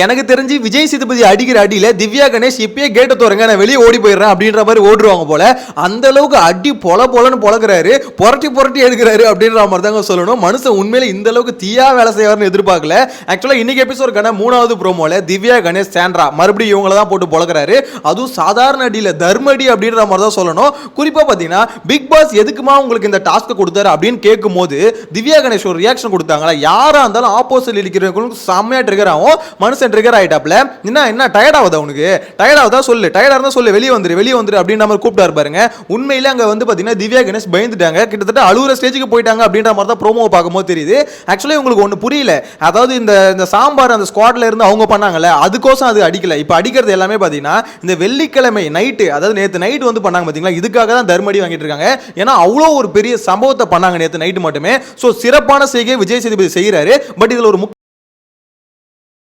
எனக்கு தெரிஞ்சு விஜய் சேதுபதி அடிக்கிற அடியில திவ்யா கணேஷ் இப்பயே கேட்ட தோறங்க நான் வெளியே ஓடி போயிடுறேன் அப்படின்ற மாதிரி ஓடுவாங்க போல. அந்த அளவுக்கு அடி பொலன்னு பொழக்கிறாரு, புரட்டி எடுக்கிறாரு அப்படின்ற மாதிரி தாங்க சொல்லணும். மனுஷன் உண்மையில இந்த அளவுக்கு தீயா வேலை செய்வார்னு எதிர்பார்க்கல. ஆக்சுவலா இன்னைக்கு எபிசோடுக்கான 3வது ப்ரோமோல திவ்யா கணேஷ் சாண்ட்ரா மறுபடியும் இவங்கள தான் போட்டு பொழக்கிறாரு. அதுவும் சாதாரண அடியில தர்மடி அப்படின்ற மாதிரி தான் சொல்லணும். குறிப்பா பாத்தீங்கன்னா பிக் பாஸ் எதுக்குமா உங்களுக்கு இந்த டாஸ்க் கொடுத்தாரு அப்படின்னு கேட்கும் போது திவ்யா கணேஷ் ஒரு ரியாக்ஷன் கொடுத்தாங்களா, யாரா இருந்தாலும் ஆப்போசிட் இருக்கிறவங்களுக்கு செம்மையா ட்ரிகர் ஆகும். மனுஷன் ட்ரிகர் ஆயிட்டாப்ல. என்ன டயர்ட் ஆகுதா உனக்கு? டயர்ட் ஆகுதா சொல்லு, டயர்டா இருந்தா சொல்லு, வெளியே வந்துரு அப்படின்ற மாதிரி கூப்பிட்டாரு பாருங்க. உண்மையில அங்க வந்து பாத்தீங்கன்னா திவ்யா கணேஷ் பயந்துட்டாங்க, கிட்டத்தட்ட அழுகுற ஸ்டேஜுக்கு போயிட்டாங்க அப்படின்ற மாதிரி தான் ப்ரோமோவை பார்க்கும்போது தெரியுது. ஆக்சுவலி உங்களுக்கு ஒன்று புரியல, அதாவது இந்த சாம்பார் அந்த ஸ்குவாட்ல இருந்து அவங்க பண்ணாங்கல்ல, அதுக்கோசம் அது அடிக்கல. இப்போ அடிக்கிறது எல்லாமே பாத்தீங்கன்னா இந்த வெள்ளிக்கிழமை நைட்டு, அதாவது நேற்று நைட் வந்து பண்ணாங்க பாத்தீங்களா, இதுக்காக தான் தர்மடி வாங்கிட்டு இருக்காங்க. ஏன்னா அவ்வளோ ஒரு பெரிய சம்பவத்தை பண்ணாங்க நேற்று நைட்டு மட்டுமே. ஸோ சிறப்பான செய்கை விஜய் சேதுபதி செய்கிறாரு. பட் இதுல ஒரு